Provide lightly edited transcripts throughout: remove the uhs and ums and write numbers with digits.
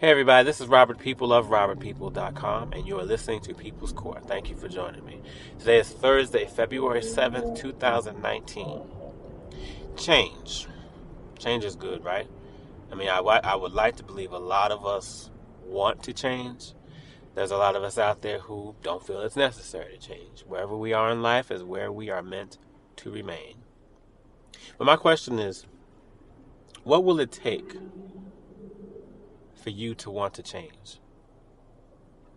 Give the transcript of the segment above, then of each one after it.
Hey everybody, this is Robert People of RobertPeople.com, and you are listening to People's Court. Thank you for joining me. Today is Thursday, February 7th, 2019. Change. Change is good, right? I mean, I would like to believe a lot of us want to change. There's a lot of us out there who don't feel it's necessary to change. Wherever we are in life is where we are meant to remain. But my question is, what will it take for you to want to change?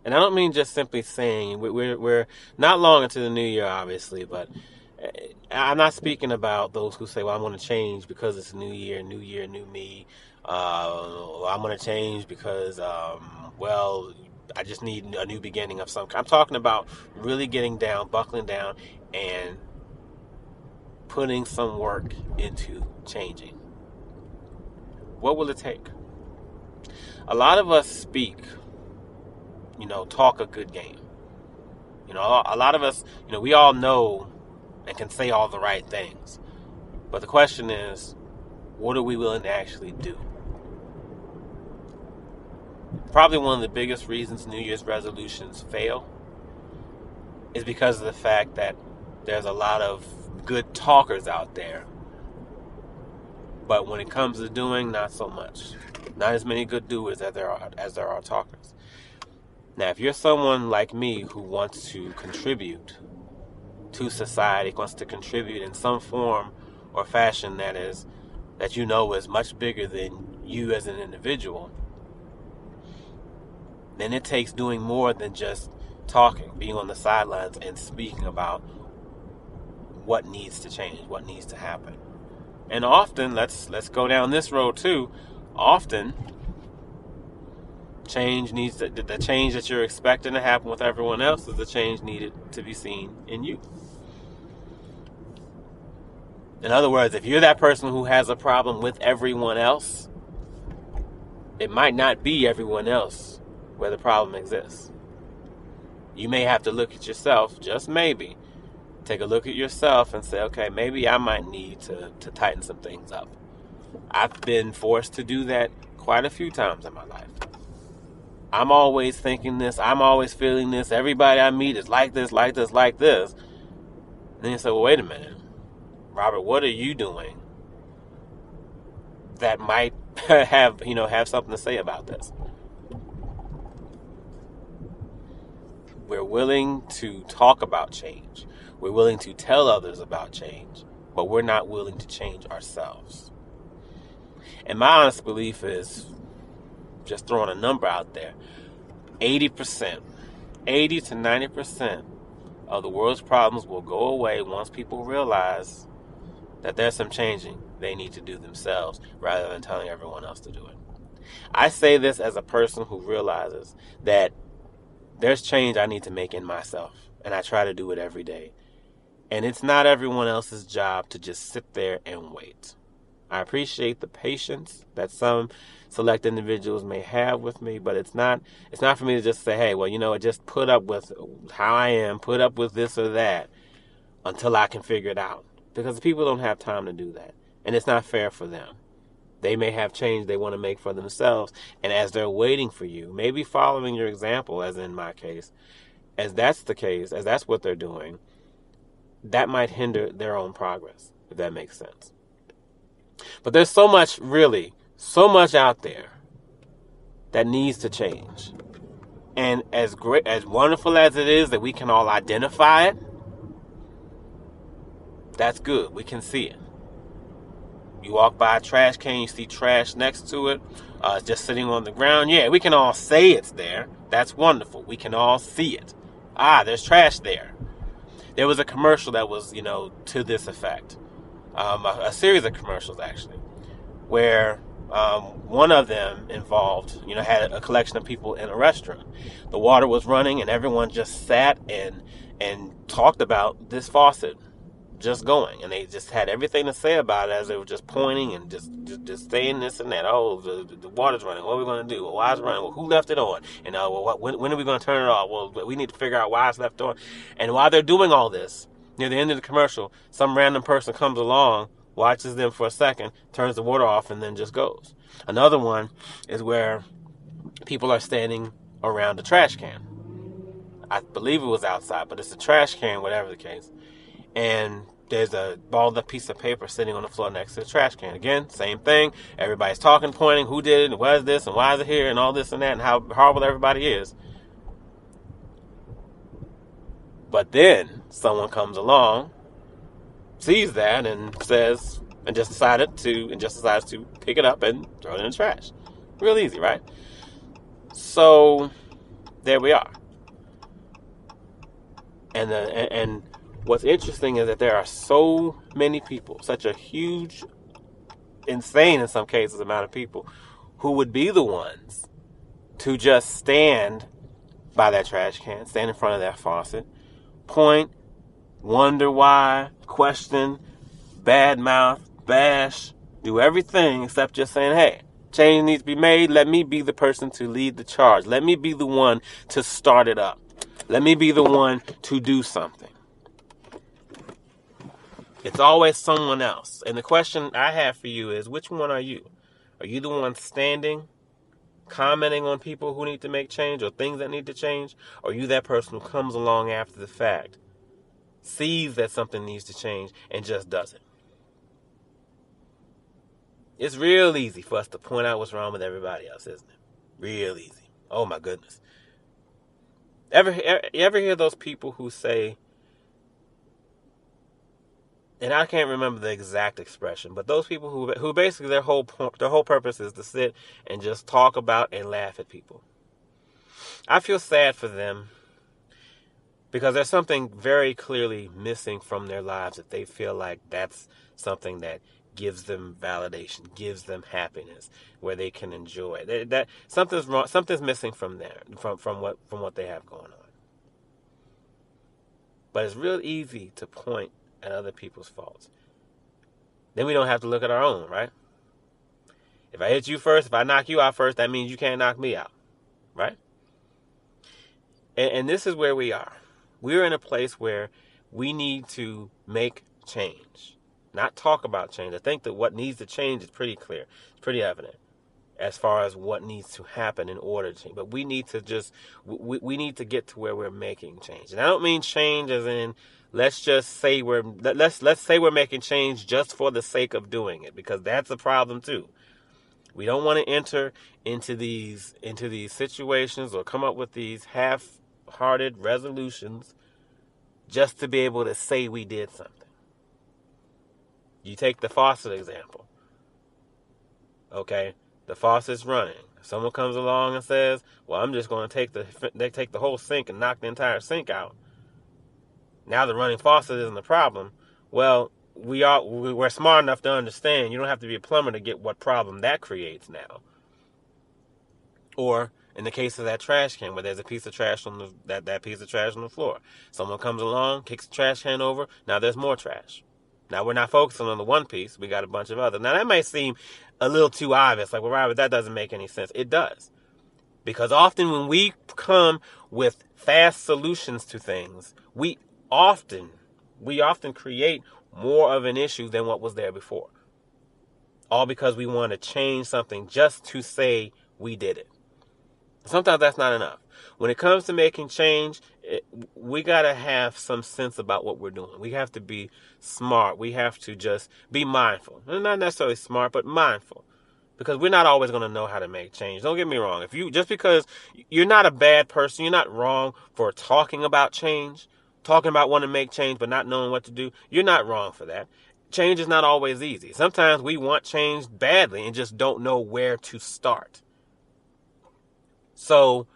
And I don't mean just simply saying we're not long into the new year, obviously, but I'm not speaking about those who say, well, I'm going to change because it's a new year, new me. I'm going to change because, I just need a new beginning of some kind. I'm talking about really getting down, buckling down, and putting some work into changing. What will it take? A lot of us speak, talk a good game. A lot of us, we all know and can say all the right things. But the question is, what are we willing to actually do? Probably one of the biggest reasons New Year's resolutions fail is because of the fact that there's a lot of good talkers out there. But when it comes to doing, not so much. Not as many good doers as there are talkers. Now, if you're someone like me who wants to contribute to society, wants to contribute in some form or fashion that is much bigger than you as an individual, then it takes doing more than just talking, being on the sidelines and speaking about what needs to change, what needs to happen. And often, let's go down this road too. Often, the change that you're expecting to happen with everyone else is the change needed to be seen in you. In other words, if you're that person who has a problem with everyone else, it might not be everyone else where the problem exists. You may have to look at yourself, just maybe. Take a look at yourself and say, okay, maybe I might need to tighten some things up. I've been forced to do that quite a few times in my life. I'm always thinking this. I'm always feeling this. Everybody I meet is like this, like this, like this. And then you say, well, wait a minute. Robert, what are you doing that might have something to say about this? We're willing to talk about change. We're willing to tell others about change, but we're not willing to change ourselves. And my honest belief is, just throwing a number out there, 80 to 90% of the world's problems will go away once people realize that there's some changing they need to do themselves rather than telling everyone else to do it. I say this as a person who realizes that there's change I need to make in myself, and I try to do it every day. And it's not everyone else's job to just sit there and wait. I appreciate the patience that some select individuals may have with me, but it's not for me to just say, hey, just put up with how I am, put up with this or that until I can figure it out. Because people don't have time to do that. And it's not fair for them. They may have change they want to make for themselves. And as they're waiting for you, maybe following your example, as in my case, as that's the case, as that's what they're doing, that might hinder their own progress, if that makes sense. But there's so much out there that needs to change. And as wonderful as it is that we can all identify it, that's good. We can see it. You walk by a trash can, you see trash next to it, just sitting on the ground. Yeah, we can all say it's there. That's wonderful. We can all see it. There's trash there. There was a commercial that was, to this effect. A series of commercials, actually, where one of them involved, had a collection of people in a restaurant. The water was running and everyone just sat and talked about this faucet just going. And they just had everything to say about it as they were just pointing and just saying this and that. Oh, the water's running. What are we going to do? Well, why is it running? Well, who left it on? And when are we going to turn it off? Well, we need to figure out why it's left on. And while they're doing all this, near the end of the commercial, some random person comes along, watches them for a second, turns the water off, and then just goes. Another one is where people are standing around a trash can. I believe it was outside, but it's a trash can, whatever the case. And there's a balled up piece of paper sitting on the floor next to the trash can. Again, same thing. Everybody's talking, pointing, who did it, and what is this, and why is it here, and all this and that, and how horrible everybody is. But then someone comes along, sees that, and just decides to pick it up and throw it in the trash. Real easy, right? So there we are. And what's interesting is that there are so many people, such a huge, insane in some cases amount of people, who would be the ones to just stand by that trash can, stand in front of that faucet, point, wonder why, question, badmouth, bash, do everything except just saying, hey, change needs to be made. Let me be the person to lead the charge. Let me be the one to start it up. Let me be the one to do something. It's always someone else. And the question I have for you is, which one are you? Are you the one standing, commenting on people who need to make change or things that need to change? Or are you that person who comes along after the fact, sees that something needs to change, and just does it? It's real easy for us to point out what's wrong with everybody else, isn't it? Real easy. Oh my goodness. You ever hear those people who say, and I can't remember the exact expression, but those people who basically their whole purpose is to sit and just talk about and laugh at people. I feel sad for them because there's something very clearly missing from their lives that they feel like that's something that gives them validation, gives them happiness, where they can enjoy it. That something's wrong, something's missing from there, from what they have going on. But it's real easy to point at other people's faults. Then we don't have to look at our own, right? If I hit you first, if I knock you out first, that means you can't knock me out, right? And this is where we are. We're in a place where we need to make change, not talk about change. I think that what needs to change is pretty clear. It's pretty evident as far as what needs to happen in order to change. But we need to we need to get to where we're making change. And I don't mean change as in let's say we're making change just for the sake of doing it, because that's a problem too. We don't want to enter into these situations or come up with these half-hearted resolutions just to be able to say we did something. You take the faucet example. Okay, the faucet's running. Someone comes along and says, "Well, I'm just going to take the whole sink and knock the entire sink out." Now the running faucet isn't the problem. Well, we're smart enough to understand you don't have to be a plumber to get what problem that creates now. Or in the case of that trash can, where there's a piece of trash on that piece of trash on the floor, someone comes along, kicks the trash can over. Now there's more trash. Now we're not focusing on the one piece. We got a bunch of others. Now that may seem a little too obvious. Like, well, Robert, that doesn't make any sense. It does. Because often when we come with fast solutions to things, we often create more of an issue than what was there before. All because we want to change something just to say we did it. Sometimes that's not enough. When it comes to making change, we got to have some sense about what we're doing. We have to be smart. We have to just be mindful. Not necessarily smart, but mindful. Because we're not always going to know how to make change. Don't get me wrong. Just because you're not a bad person, you're not wrong for talking about change, talking about wanting to make change but not knowing what to do. You're not wrong for that. Change is not always easy. Sometimes we want change badly and just don't know where to start. So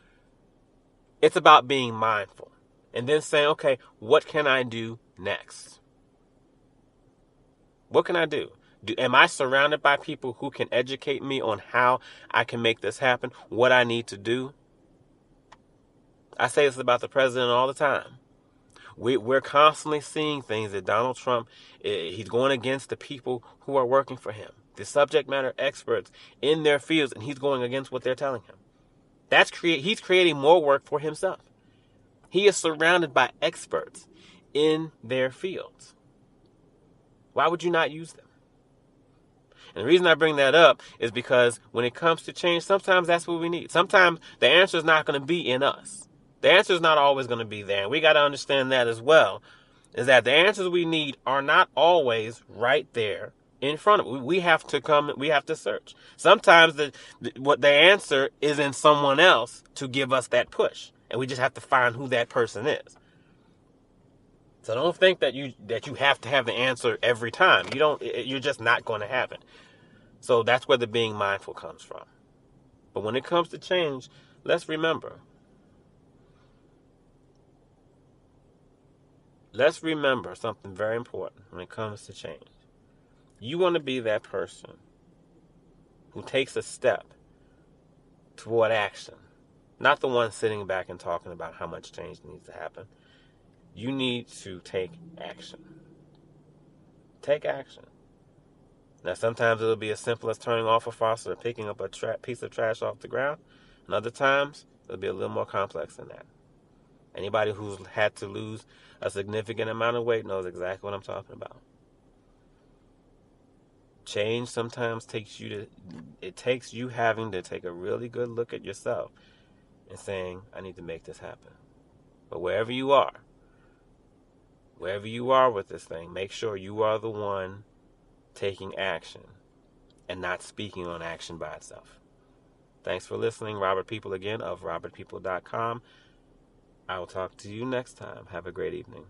it's about being mindful and then saying, okay, what can I do next? What can I do? Am I surrounded by people who can educate me on how I can make this happen? What I need to do? I say this about the president all the time. We're constantly seeing things that Donald Trump, he's going against the people who are working for him, the subject matter experts in their fields, and he's going against what they're telling him. He's creating more work for himself. He is surrounded by experts in their fields. Why would you not use them? And the reason I bring that up is because when it comes to change, sometimes that's what we need. Sometimes the answer is not going to be in us. The answer is not always going to be there. And we got to understand that as well, is that the answers we need are not always right there in front of us. We have to search. Sometimes what the answer is in someone else to give us that push. And we just have to find who that person is. So don't think that you have to have the answer every time. You're just not going to have it. So that's where the being mindful comes from. But when it comes to change, let's remember something very important when it comes to change. You want to be that person who takes a step toward action, not the one sitting back and talking about how much change needs to happen. You need to take action. Take action. Now, sometimes it'll be as simple as turning off a faucet or picking up a piece of trash off the ground. And other times, it'll be a little more complex than that. Anybody who's had to lose a significant amount of weight knows exactly what I'm talking about. Change sometimes takes you having to take a really good look at yourself and saying, I need to make this happen. But wherever you are with this thing, make sure you are the one taking action and not speaking on action by itself. Thanks for listening. Robert People again of robertpeople.com. I will talk to you next time. Have a great evening.